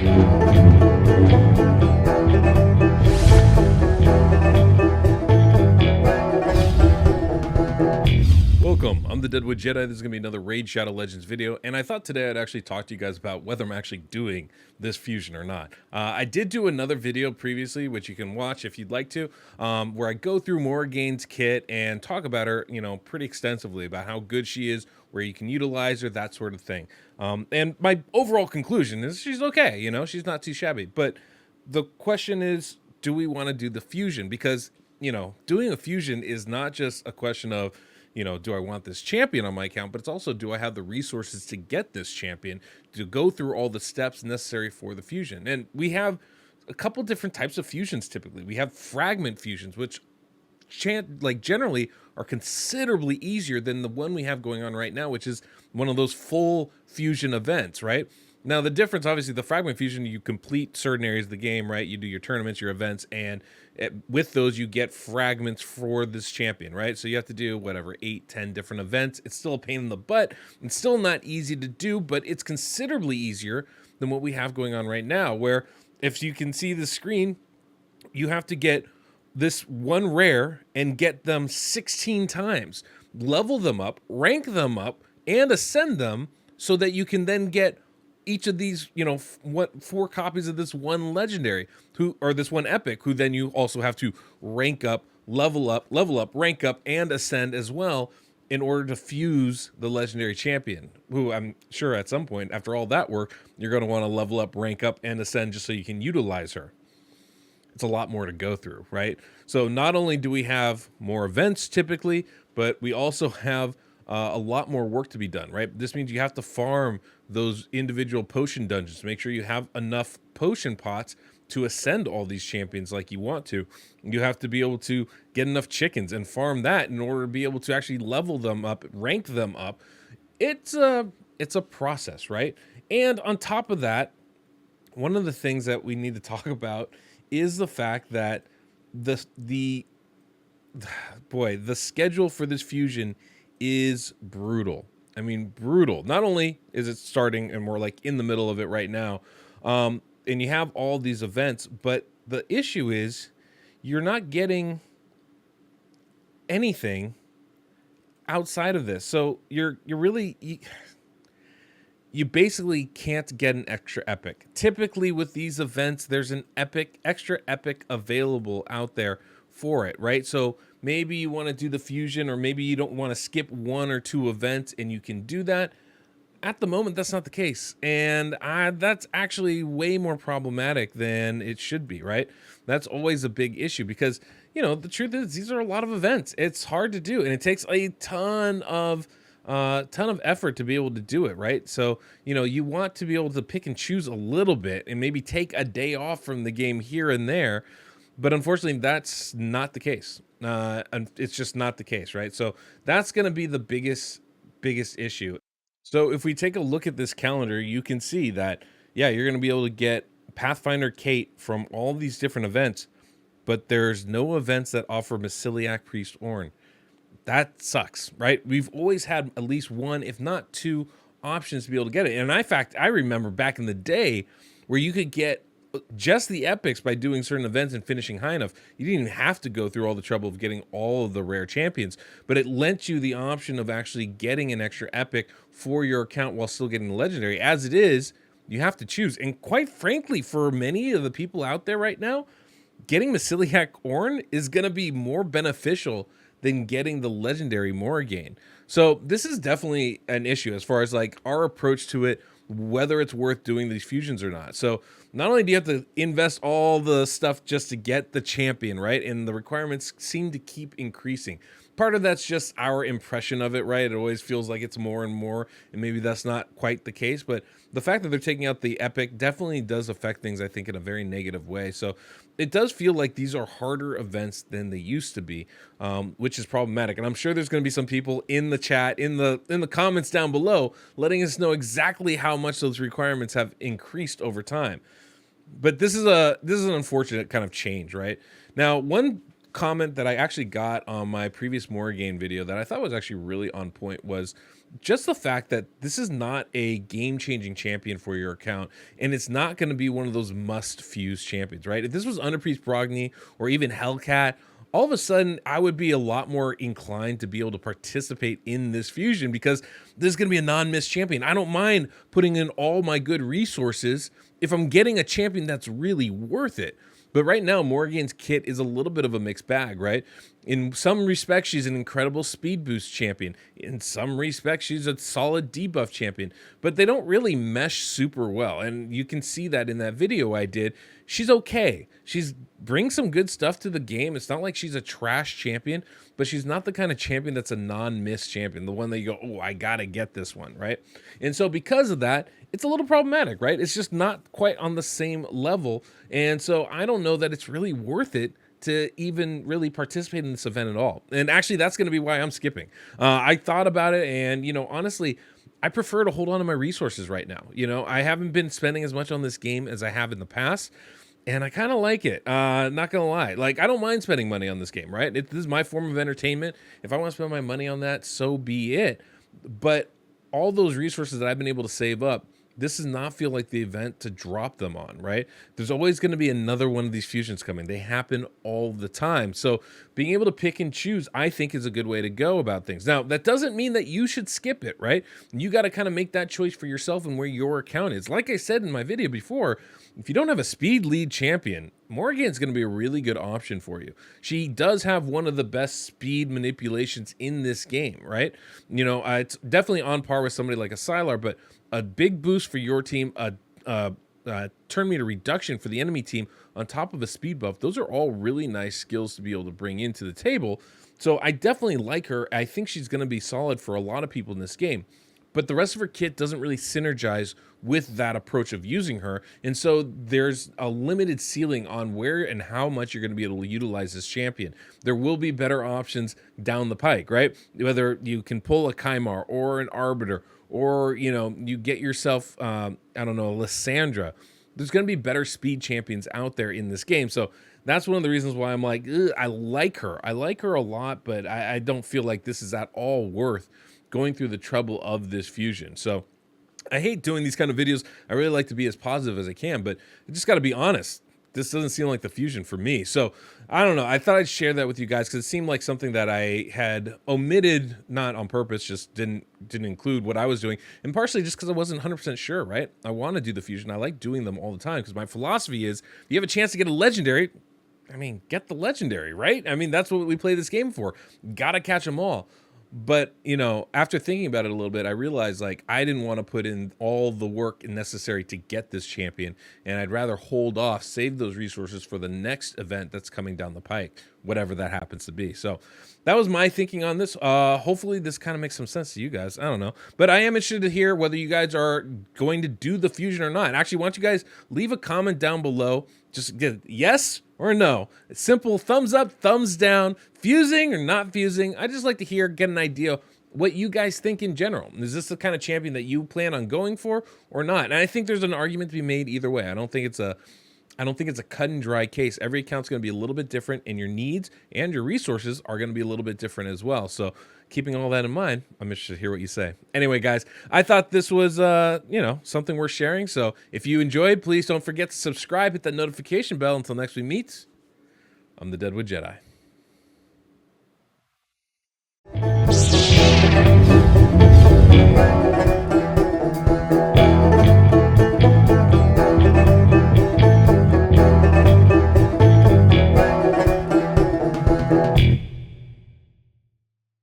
Welcome, I'm the Deadwood Jedi. This is going to be another Raid Shadow Legends video, and I thought today I'd actually talk to you guys about whether I'm actually doing this fusion or not. I did do another video previously, which you can watch if you'd like to, where I go through Morrigane's kit and talk about her, pretty extensively about how good she is, where you can utilize her, that sort of thing. And my overall conclusion is she's okay, she's not too shabby. But the question is, do we want to do the fusion? Because, doing a fusion is not just a question of, do I want this champion on my account, but it's also, do I have the resources to get this champion, to go through all the steps necessary for the fusion? And we have a couple different types of fusions typically. We have fragment fusions, which generally are considerably easier than the one we have going on right now, which is one of those full fusion events, right? Now, the difference, obviously, the fragment fusion, you complete certain areas of the game, right? You do your tournaments, your events, and with those, you get fragments for this champion, right? So you have to do, whatever, 8, 10 different events. It's still a pain in the butt. It's still not easy to do, but it's considerably easier than what we have going on right now, where if you can see the screen, you have to get this one rare and get them 16 times, level them up, rank them up, and ascend them so that you can then get each of these, 4 copies of this one legendary or this one epic, who then you also have to rank up, level up, rank up, and ascend as well in order to fuse the legendary champion, who I'm sure at some point after all that work, you're going to want to level up, rank up, and ascend just so you can utilize her. It's a lot more to go through, right? So not only do we have more events typically, but we also have a lot more work to be done, right? This means you have to farm those individual potion dungeons to make sure you have enough potion pots to ascend all these champions like you want to. You have to be able to get enough chickens and farm that in order to be able to actually level them up, rank them up. It's a process, right? And on top of that, one of the things that we need to talk about is the fact that the schedule for this fusion is brutal. I mean, brutal. Not only is it starting and we're like in the middle of it right now, and you have all these events, but the issue is you're not getting anything outside of this. So you basically can't get an extra epic. Typically with these events, there's an extra epic available out there for it, right? So maybe you want to do the fusion, or maybe you don't want to skip 1 or 2 events, and you can do that. At the moment, that's not the case, and that's actually way more problematic than it should be, right? That's always a big issue because, the truth is these are a lot of events. It's hard to do, and it takes a ton of effort to be able to do it, right? So, you want to be able to pick and choose a little bit and maybe take a day off from the game here and there. But unfortunately, that's not the case. And it's just not the case, right? So that's going to be the biggest issue. So if we take a look at this calendar, you can see that, yeah, you're going to be able to get Pathfinder Kate from all these different events, but there's no events that offer Basiliac Priest Ornn. That sucks, right? We've always had at least 1, if not 2, options to be able to get it. And in fact, I remember back in the day where you could get just the epics by doing certain events and finishing high enough. You didn't even have to go through all the trouble of getting all of the rare champions, but it lent you the option of actually getting an extra epic for your account while still getting the legendary. As it is, you have to choose. And quite frankly, for many of the people out there right now, getting Basiliac Ornn is going to be more beneficial than getting the legendary Morrigan. So this is definitely an issue as far as like our approach to it, whether it's worth doing these fusions or not. So not only do you have to invest all the stuff just to get the champion, right? And the requirements seem to keep increasing. Part of that's just our impression of it, right? It always feels like it's more and more, and maybe that's not quite the case, but the fact that they're taking out the epic definitely does affect things, I think, in a very negative way. So it does feel like these are harder events than they used to be, which is problematic. And I'm sure there's going to be some people in the chat, in the comments down below, letting us know exactly how much those requirements have increased over time. But this is an unfortunate kind of change, right? Now, one comment that I actually got on my previous Morrigan video that I thought was actually really on point was just the fact that this is not a game-changing champion for your account, and it's not going to be one of those must-fuse champions, right? If this was Underpriest Brogni or even Hellcat, all of a sudden I would be a lot more inclined to be able to participate in this fusion because this is going to be a non-miss champion. I don't mind putting in all my good resources if I'm getting a champion that's really worth it. But right now, Morrigan's kit is a little bit of a mixed bag, right? In some respects, she's an incredible speed boost champion. In some respects, she's a solid debuff champion. But they don't really mesh super well. And you can see that in that video I did. She's okay. She's brings some good stuff to the game. It's not like she's a trash champion, but she's not the kind of champion that's a non-miss champion, the one that you go, oh, I gotta get this one, right? And so because of that, it's a little problematic, right? It's just not quite on the same level. And so I don't know that it's really worth it to even really participate in this event at all. And actually, that's going to be why I'm skipping. I thought about it, and, honestly, I prefer to hold on to my resources right now. I haven't been spending as much on this game as I have in the past, and I kind of like it. Not going to lie. Like, I don't mind spending money on this game, right? This is my form of entertainment. If I want to spend my money on that, so be it. But all those resources that I've been able to save up, this does not feel like the event to drop them on, right? There's always going to be another one of these fusions coming. They happen all the time. So being able to pick and choose, I think, is a good way to go about things. Now, that doesn't mean that you should skip it, right? You got to kind of make that choice for yourself and where your account is. Like I said in my video before, if you don't have a speed lead champion, Morrigan's going to be a really good option for you. She does have one of the best speed manipulations in this game, right? It's definitely on par with somebody like a Sylar, but a big boost for your team, a turn meter reduction for the enemy team on top of a speed buff. Those are all really nice skills to be able to bring into the table. So I definitely like her. I think she's going to be solid for a lot of people in this game. But the rest of her kit doesn't really synergize with that approach of using her. And so there's a limited ceiling on where and how much you're going to be able to utilize this champion. There will be better options down the pike, right? Whether you can pull a Kymar or an Arbiter, or, you get yourself, I don't know, a Lysandra. There's going to be better speed champions out there in this game. So that's one of the reasons why I'm like, I like her. I like her a lot, but I don't feel like this is at all worth going through the trouble of this fusion. So I hate doing these kind of videos. I really like to be as positive as I can, but I just got to be honest. This doesn't seem like the fusion for me. So I don't know. I thought I'd share that with you guys because it seemed like something that I had omitted, not on purpose, just didn't include what I was doing. And partially just because I wasn't 100% sure, right? I want to do the fusion. I like doing them all the time because my philosophy is if you have a chance to get a legendary, get the legendary, right? That's what we play this game for. Got to catch them all. But, after thinking about it a little bit, I realized like I didn't want to put in all the work necessary to get this champion. And I'd rather hold off, save those resources for the next event that's coming down the pike, whatever that happens to be. So that was my thinking on this. Hopefully this kind of makes some sense to you guys. I don't know. But I am interested to hear whether you guys are going to do the fusion or not. Actually, why don't you guys leave a comment down below. Just get yes or no. It's simple thumbs up, thumbs down, fusing or not fusing. I just like to get an idea what you guys think in general. Is this the kind of champion that you plan on going for or not? And I think there's an argument to be made either way. I don't think it's a cut and dry case. Every account's going to be a little bit different, and your needs and your resources are going to be a little bit different as well. So keeping all that in mind, I'm interested to hear what you say. Anyway, guys, I thought this was, something worth sharing. So if you enjoyed, please don't forget to subscribe, hit that notification bell. Until next we meet, I'm the Deadwood Jedi.